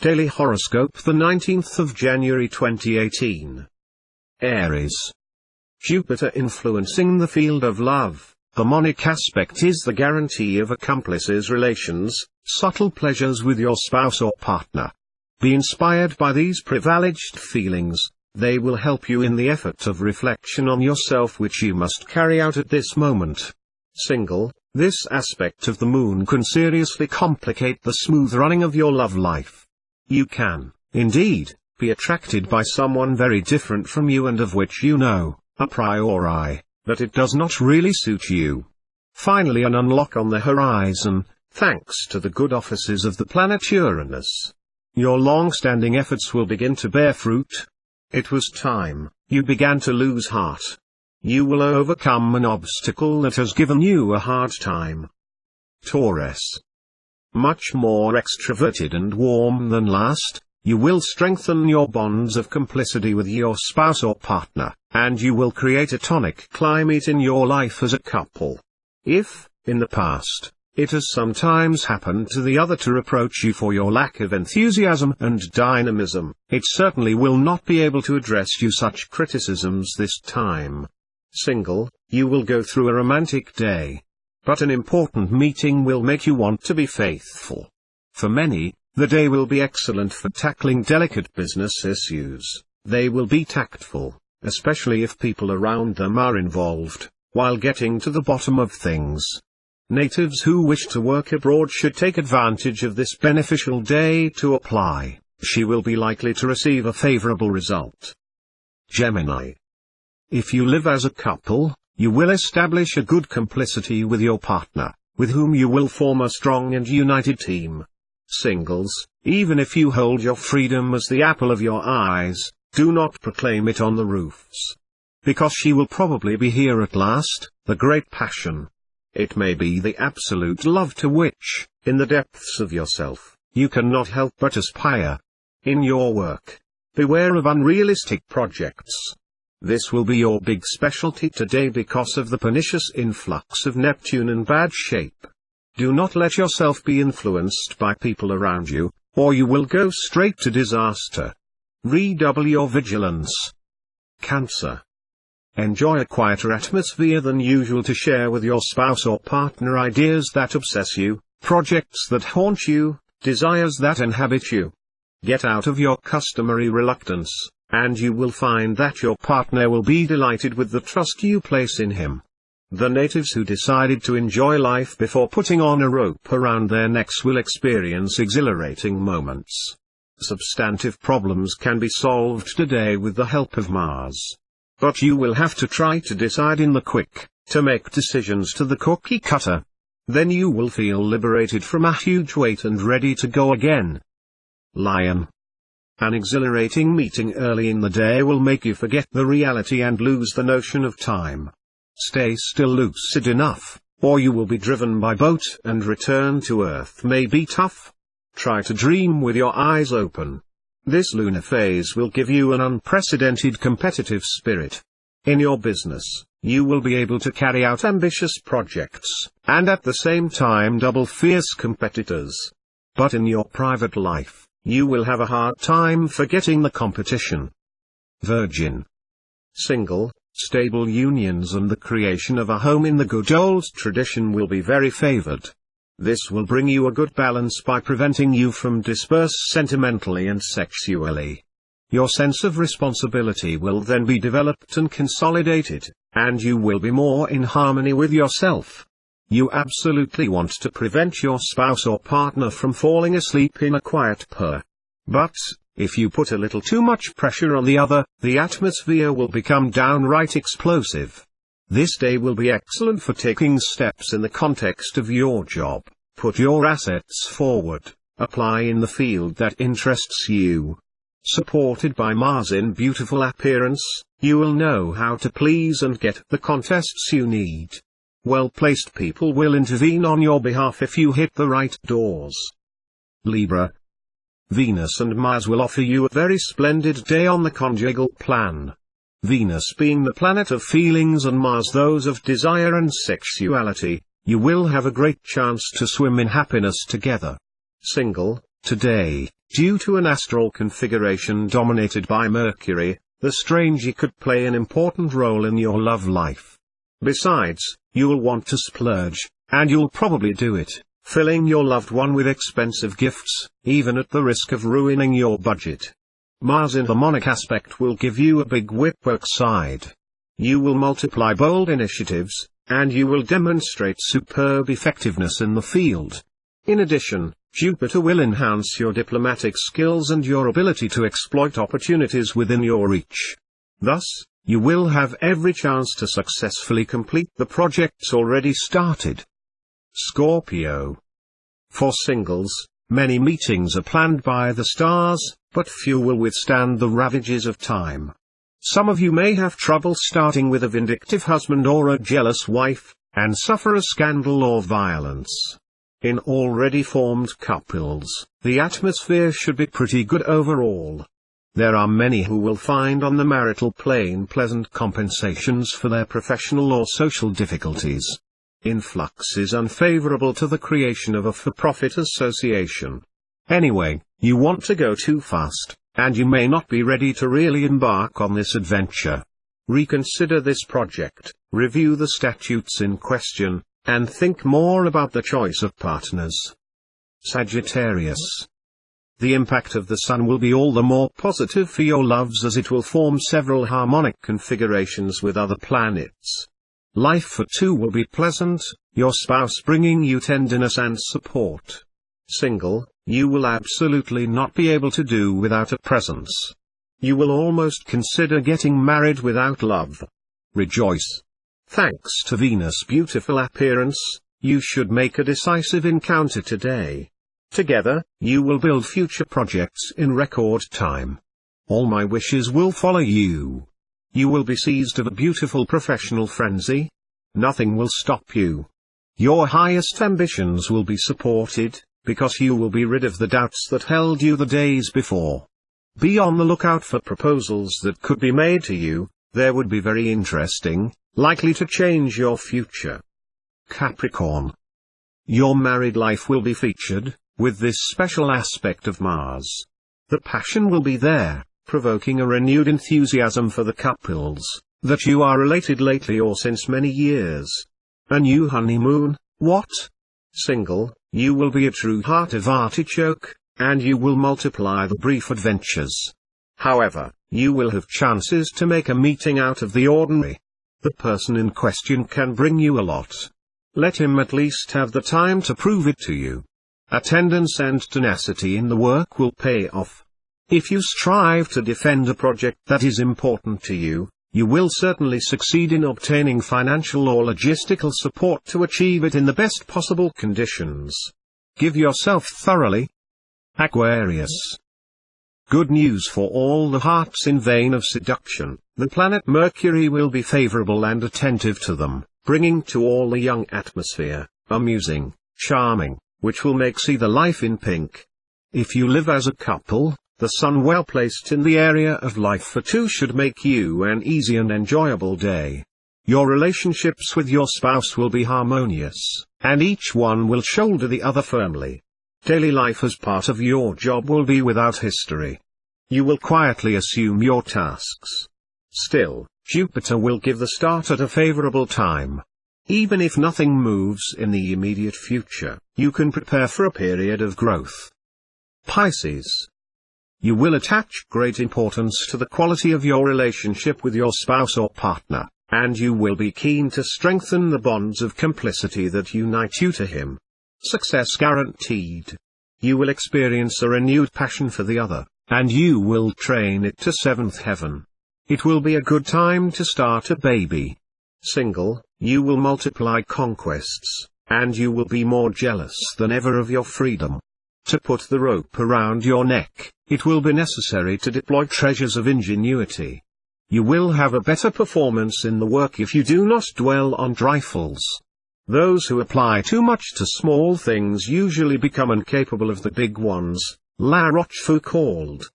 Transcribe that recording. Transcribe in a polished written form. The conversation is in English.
Daily Horoscope, the 19th of January 2018. Aries. Jupiter influencing the field of love. Harmonic aspect is the guarantee of accomplices relations, subtle pleasures with your spouse or partner. Be inspired by these privileged feelings. They will help you in the effort of reflection on yourself which you must carry out at this moment. Single. This aspect of the moon can seriously complicate the smooth running of your love life. You can, indeed, be attracted by someone very different from you and of which you know, a priori, that it does not really suit you. Finally, an unlock on the horizon, thanks to the good offices of the planet Uranus. Your long-standing efforts will begin to bear fruit. It was time you began to lose heart. You will overcome an obstacle that has given you a hard time. Taurus. Much more extroverted and warm than last, you will strengthen your bonds of complicity with your spouse or partner, and you will create a tonic climate in your life as a couple. If, in the past, it has sometimes happened to the other to reproach you for your lack of enthusiasm and dynamism, it certainly will not be able to address you such criticisms this time. Single, you will go through a romantic day. But an important meeting will make you want to be faithful. For many, the day will be excellent for tackling delicate business issues. They will be tactful, especially if people around them are involved, while getting to the bottom of things. Natives who wish to work abroad should take advantage of this beneficial day to apply. She will be likely to receive a favorable result. Gemini. If you live as a couple, you will establish a good complicity with your partner, with whom you will form a strong and united team. Singles, even if you hold your freedom as the apple of your eyes, do not proclaim it on the roofs. Because she will probably be here at last, the great passion. It may be the absolute love to which, in the depths of yourself, you cannot help but aspire. In your work, beware of unrealistic projects. This will be your big specialty today because of the pernicious influx of Neptune in bad shape. Do not let yourself be influenced by people around you, or you will go straight to disaster. Redouble your vigilance. Cancer. Enjoy a quieter atmosphere than usual to share with your spouse or partner ideas that obsess you, projects that haunt you, desires that inhabit you. Get out of your customary reluctance, and you will find that your partner will be delighted with the trust you place in him. The natives who decided to enjoy life before putting on a rope around their necks will experience exhilarating moments. Substantive problems can be solved today with the help of Mars. But you will have to try to decide in the quick, to make decisions to the cookie cutter. Then you will feel liberated from a huge weight and ready to go again. Lion. An exhilarating meeting early in the day will make you forget the reality and lose the notion of time. Stay still lucid enough, or you will be driven by boat and return to Earth may be tough. Try to dream with your eyes open. This lunar phase will give you an unprecedented competitive spirit. In your business, you will be able to carry out ambitious projects, and at the same time double fierce competitors. But in your private life, you will have a hard time forgetting the competition. Virgin. Single, stable unions and the creation of a home in the good old tradition will be very favored. This will bring you a good balance by preventing you from disperse sentimentally and sexually. Your sense of responsibility will then be developed and consolidated, and you will be more in harmony with yourself. You absolutely want to prevent your spouse or partner from falling asleep in a quiet purr. But, if you put a little too much pressure on the other, the atmosphere will become downright explosive. This day will be excellent for taking steps in the context of your job. Put your assets forward, apply in the field that interests you. Supported by Mars in beautiful appearance, you will know how to please and get the contests you need. Well-placed people will intervene on your behalf if you hit the right doors. Libra. Venus and Mars will offer you a very splendid day on the conjugal plan. Venus being the planet of feelings and Mars those of desire and sexuality, you will have a great chance to swim in happiness together. Single, Today, due to an astral configuration dominated by Mercury, the stranger could play an important role in your love life. Besides, you'll want to splurge, and you'll probably do it, filling your loved one with expensive gifts, even at the risk of ruining your budget. Mars in harmonic aspect will give you a big whip work side. You will multiply bold initiatives, and you will demonstrate superb effectiveness in the field. In addition, Jupiter will enhance your diplomatic skills and your ability to exploit opportunities within your reach. Thus, you will have every chance to successfully complete the projects already started. Scorpio. For singles, many meetings are planned by the stars, but few will withstand the ravages of time. Some of you may have trouble starting with a vindictive husband or a jealous wife, and suffer a scandal or violence. In already formed couples, the atmosphere should be pretty good overall. There are many who will find on the marital plane pleasant compensations for their professional or social difficulties. Influx is unfavorable to the creation of a for-profit association. Anyway, you want to go too fast, and you may not be ready to really embark on this adventure. Reconsider this project, review the statutes in question, and think more about the choice of partners. Sagittarius. The impact of the Sun will be all the more positive for your loves as it will form several harmonic configurations with other planets. Life for two will be pleasant, your spouse bringing you tenderness and support. Single, you will absolutely not be able to do without a presence. You will almost consider getting married without love. Rejoice. Thanks to Venus' beautiful appearance, you should make a decisive encounter today. Together, you will build future projects in record time. All my wishes will follow you. You will be seized of a beautiful professional frenzy. Nothing will stop you. Your highest ambitions will be supported, because you will be rid of the doubts that held you the days before. Be on the lookout for proposals that could be made to you. They would be very interesting, likely to change your future. Capricorn. Your married life will be featured, with this special aspect of Mars. The passion will be there, provoking a renewed enthusiasm for the couples that you are related lately or since many years. A new honeymoon, what? Single, you will be a true heart of artichoke, and you will multiply the brief adventures. However, you will have chances to make a meeting out of the ordinary. The person in question can bring you a lot. Let him at least have the time to prove it to you. Attendance and tenacity in the work will pay off. If you strive to defend a project that is important to you, you will certainly succeed in obtaining financial or logistical support to achieve it in the best possible conditions. Give yourself thoroughly. Aquarius. Good news for all the hearts in vain of seduction. The planet Mercury will be favorable and attentive to them, bringing to all the young atmosphere, amusing, charming, which will make see the life in pink. If you live as a couple, the Sun well placed in the area of life for two should make you an easy and enjoyable day. Your relationships with your spouse will be harmonious, and each one will shoulder the other firmly. Daily life as part of your job will be without history. You will quietly assume your tasks. Still, Jupiter will give the start at a favorable time. Even if nothing moves in the immediate future, you can prepare for a period of growth. Pisces. You will attach great importance to the quality of your relationship with your spouse or partner, and you will be keen to strengthen the bonds of complicity that unite you to him. Success guaranteed. You will experience a renewed passion for the other, and you will train it to seventh heaven. It will be a good time to start a baby. Single, you will multiply conquests, and you will be more jealous than ever of your freedom. To put the rope around your neck, it will be necessary to deploy treasures of ingenuity. You will have a better performance in the work if you do not dwell on trifles. Those who apply too much to small things usually become incapable of the big ones, La Rochefoucauld.